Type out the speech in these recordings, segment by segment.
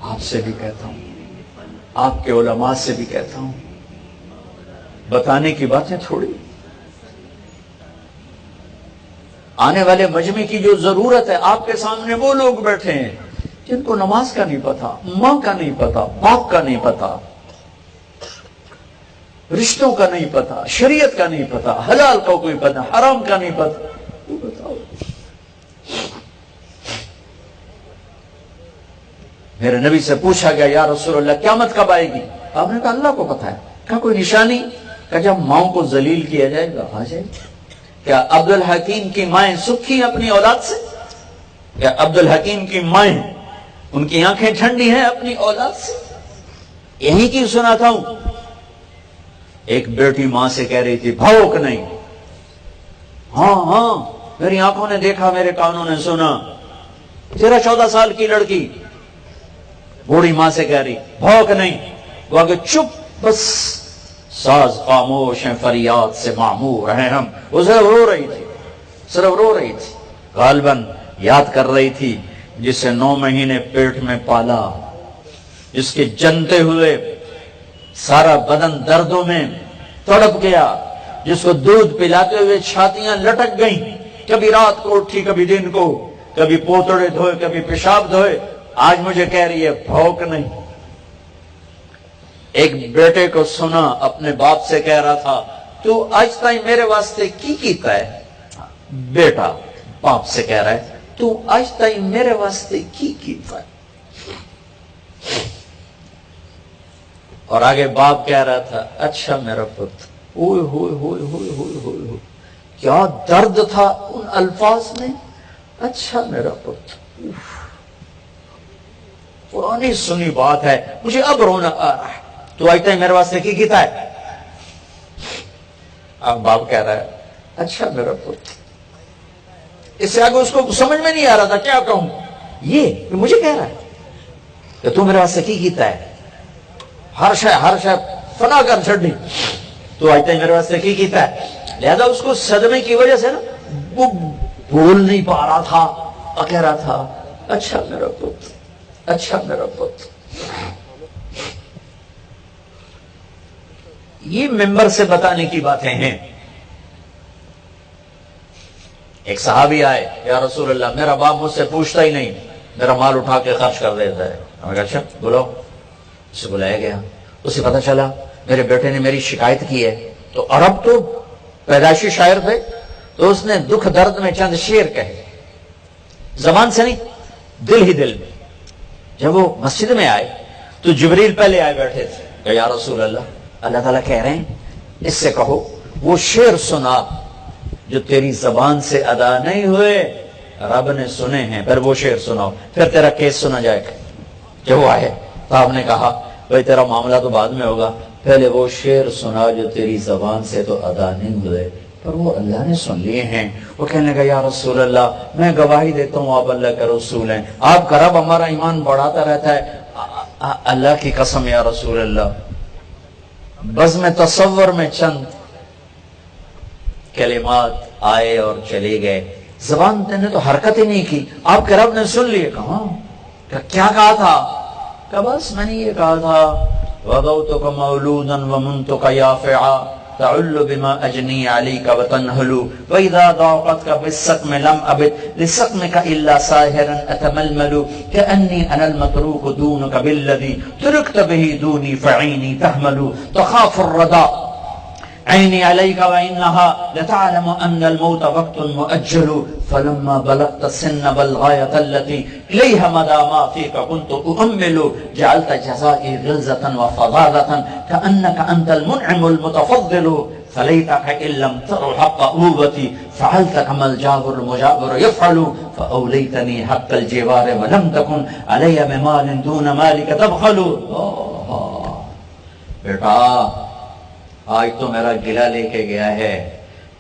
आपसे भी कहता हूं, आपके उलमा से भी कहता हूं, बताने की बातें थोड़ी। आने वाले मजमे की जो जरूरत है, आपके सामने वो लोग बैठे हैं जिनको नमाज का नहीं पता, मां का नहीं पता, बाप का नहीं पता, रिश्तों का नहीं पता, शरीयत का नहीं पता, हलाल का कोई पता, हराम का नहीं पता। तो बताओ, मेरे नबी से पूछा गया, या रसूलल्लाह क़यामत कब आएगी? आपने कहा अल्लाह को पता है। कहा कोई निशानी? कहा जब माओ को जलील किया जाएगा, आ जाएगी। क्या अब्दुल हकीम की माएं सुखी अपनी औलाद से? क्या अब्दुल हकीम की माएं, उनकी आंखें ठंडी हैं अपनी औलाद से? यही की सुना था। एक बेटी मां से कह रही थी, भौंक नहीं। हाँ, मेरी आंखों ने देखा, मेरे कानों ने सुना। 13-14 साल की लड़की बूढ़ी मां से कह रही, भौंक नहीं। वो आगे चुप, बस साज खामोश हैं, फरियाद से मामूर हैं हम। वो सिर्फ रो रही थी, सिर्फ रो रही थी। गालबन याद कर रही थी जिसे 9 महीने पेट में पाला, जिसके जनते हुए सारा बदन दर्दों में तड़प गया, जिसको दूध पिलाते हुए छातियां लटक गईं, कभी रात को उठी, कभी दिन को, कभी पोतड़े धोए, कभी पेशाब धोए। आज मुझे कह रही है भौंक नहीं। एक बेटे को सुना, अपने बाप से कह रहा था, तू आज ताई मेरे वास्ते की कीता है? बेटा बाप से कह रहा है, तू आज ताई मेरे वास्ते की कीता है? और आगे बाप कह रहा था, अच्छा मेरा पुत्र। ओए होए होए होए होए होए, क्या दर्द था उन अल्फाज में। अच्छा मेरा पुत्र। पुरानी सुनी बात है, मुझे अब रोना आ रहा है। तू आज तक मेरे वास्ते की कीता है? अब बाप कह रहा है, अच्छा मेरा पुत्र। इससे आगे उसको समझ में नहीं आ रहा था क्या कहूं। ये मुझे कह रहा है कि तू मेरे वास्ते की कीता है, हर शय फना कर छड़ी, तो आज तक मेरे वास्ते की कीता है। लिहाजा उसको सदमे की वजह से ना वो बोल नहीं पा रहा था, और कह रहा था, अच्छा मेरा पुत्र, अच्छा मेरा पुत्र। ये मेंबर से बताने की बातें हैं। एक सहाबी आए, या रसूल अल्लाह मेरा बाप मुझसे पूछता ही नहीं, मेरा माल उठा के खर्च कर देता है। मैंने कहा अच्छा बुलाओ। उसे बुलाया गया, उसे पता चला मेरे बेटे ने मेरी शिकायत की है। तो अरब तो पैदाइशी शायर थे, तो उसने दुख दर्द में चंद शेर कहे, जबान से नहीं, दिल ही दिल में। जब वो मस्जिद में आए तो जिब्रील पहले आए बैठे थे। या रसूल अल्लाह, अल्लाह ताला कह रहे हैं इससे कहो वो शेर सुना जो तेरी जबान से अदा नहीं हुए, रब ने सुने हैं, फिर वो शेर सुनाओ, फिर तेरा केस सुना जाएगा। जब वो आए तो आपने कहा भाई तेरा मामला तो बाद में होगा, पहले वो शेर सुना जो तेरी जबान से तो अदा नहीं हुए, पर वो अल्लाह ने सुन लिए हैं। वो कहने लगा या रसूल अल्लाह, मैं गवाही देता हूँ आप अल्लाह के रसूल हैं, आपका रब हमारा ईमान बढ़ाता रहता है। अल्लाह की कसम या रसूल अल्लाह, बस में तसव्वुर में चंद कलिमात आए और चले गए, जबान ने तो हरकत ही नहीं की, आपके रब ने सुन लिए। कहा क्या कहा था? क्या बस मैंने ये कहा था, वदौतुका मौलूदन वमुन्तुका याफ़िआ तउल्लु बिमा अजनी अलैका वतनहलु वइज़ा दाक़तका बिस्सक़्मि लम अबिद लिसक़्मिका इल्ला साहिरन अतमलमलु कअन्नी अनल मतरूक दूनका बिल्लज़ी तुरकत बिही दूनी फ़ईनी तहमलु तख़ाफ़ु रदा ऐनी अलैका व इन्नहा लतअलमु अन्नल मौत वक़्तुन मुअज्जलु फलम्मा बलग़त सिन्न वल गायत अल्लती इलैहा मदा मा फ़ीका कुन्तु उअम्मिलु जअलत जज़ाई ग़िल्ज़तन व फ़ज़ाज़तन कअन्नका अंतल मुनअमुल मुतफ़द्दिलु फलैतका इल्लम तरु हक़्क़ ऊबती फ़अलत कमल जाबुर मुजाबिर यफ़अलु फ़अौलैतनी हक़्क़ल जिवार व लम तकुन अलैया बिमालिन दून मालिक तबख़लु। बेटा आज तो मेरा गिला लेके गया है,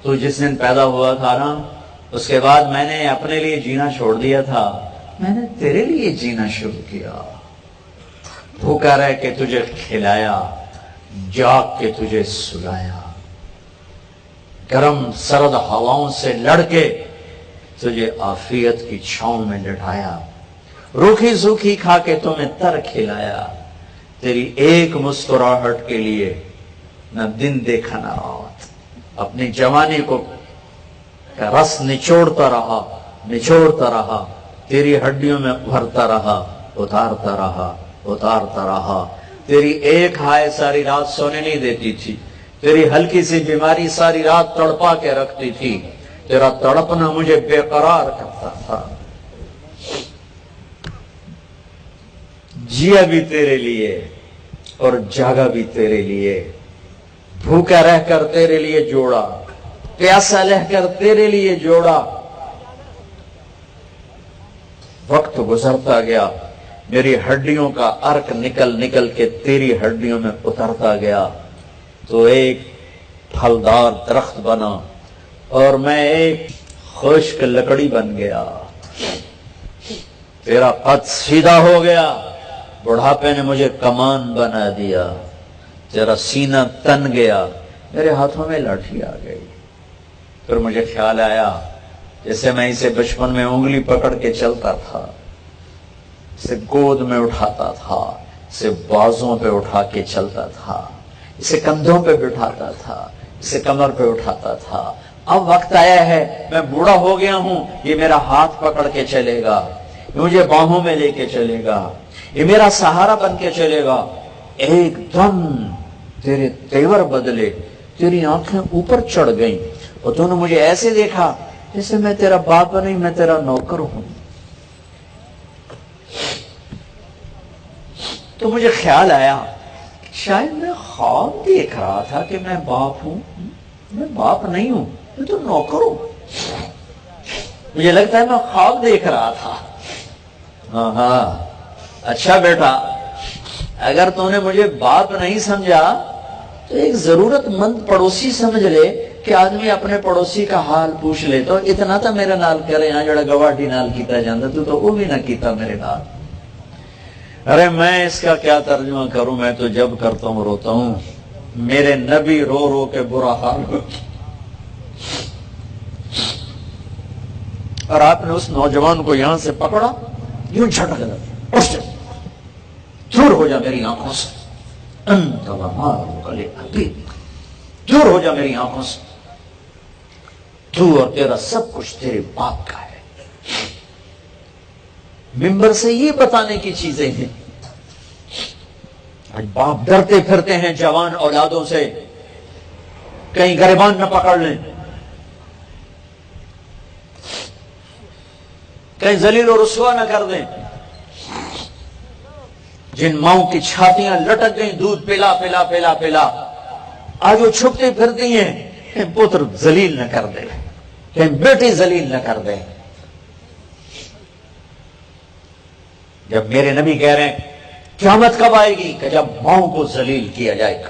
तू जिस दिन पैदा हुआ था ना, उसके बाद मैंने अपने लिए जीना छोड़ दिया था, मैंने तेरे लिए जीना शुरू किया। भूखा रह के तुझे खिलाया, जाग के तुझे सुलाया, गरम सर्द हवाओं से लड़के तुझे आफियत की छांव में लिटाया, रूखी सूखी खा के तुम्हें तर खिलाया, तेरी एक मुस्कुराहट के लिए न दिन देखा न रात। अपनी जवानी को रस निचोड़ता रहा, तेरी हड्डियों में भरता रहा, उतारता रहा। तेरी एक हाय सारी रात सोने नहीं देती थी, तेरी हल्की सी बीमारी सारी रात तड़पा के रखती थी, तेरा तड़पना मुझे बेकरार करता था। जिया भी तेरे लिए और जागा भी तेरे लिए, भूखा रहकर तेरे लिए जोड़ा, प्यासा रहकर तेरे लिए जोड़ा। वक्त गुजरता गया, मेरी हड्डियों का अर्क निकल के तेरी हड्डियों में उतरता गया, तो एक फलदार दरख्त बना और मैं एक खुश्क लकड़ी बन गया। तेरा कद सीधा हो गया, बुढ़ापे ने मुझे कमान बना दिया, तेरा सीना तन गया, मेरे हाथों में लाठी आ गई। फिर मुझे ख्याल आया, जैसे मैं इसे बचपन में उंगली पकड़ के चलता था, इसे गोद में उठाता था, इसे बाजों पे उठा के चलता था, इसे कंधों पे बिठाता था, इसे कमर पे उठाता था। अब वक्त आया है, मैं बूढ़ा हो गया हूं, ये मेरा हाथ पकड़ के चलेगा, मुझे बाहों में लेके चलेगा, ये मेरा सहारा बन के चलेगा। एकदम तेरे तेवर बदले, तेरी आंखें ऊपर चढ़ गईं और तूने मुझे ऐसे देखा जैसे मैं तेरा बाप नहीं, मैं तेरा नौकर हूं। तो मुझे ख्याल आया, शायद मैं ख्वाब देख रहा था कि मैं बाप हूं, मैं बाप नहीं हूं, मैं तो नौकर हूं। मुझे लगता है मैं ख्वाब देख रहा था। हाँ, अच्छा बेटा, अगर तूने मुझे बाप नहीं समझा तो एक जरूरतमंद पड़ोसी समझ ले कि आदमी अपने पड़ोसी का हाल पूछ ले। तो इतना तो मेरे नाल करे, यहाँ जड़ा गवाठी नाल कीता जाता, तू तो वो भी ना कीता मेरे नाल। अरे मैं इसका क्या तर्जुमा करूं, मैं तो जब करता हूं रोता हूं। मेरे नबी रो रो के बुरा हाल हो। और आपने उस नौजवान को यहां से पकड़ा, यूं झटक दिया, दूर हो जा मेरी आंखों से, दूर हो जा मेरी आंखों से, तू और तेरा सब कुछ तेरे बाप का है। मिंबर से ये बताने की चीजें हैं। आज बाप डरते फिरते हैं जवान औलादों से, कहीं गरिबान न पकड़ लें, कहीं जलील और रुसवा न कर दें। जिन माओं की छातियां लटक गई दूध पिला पिला पिला पिला, आज वो छुपती फिरती हैं, कहीं पुत्र जलील न कर दे, कहीं बेटी जलील न कर दे। जब मेरे नबी कह रहे हैं क़यामत कब आएगी, कि जब माओं को जलील किया जाएगा।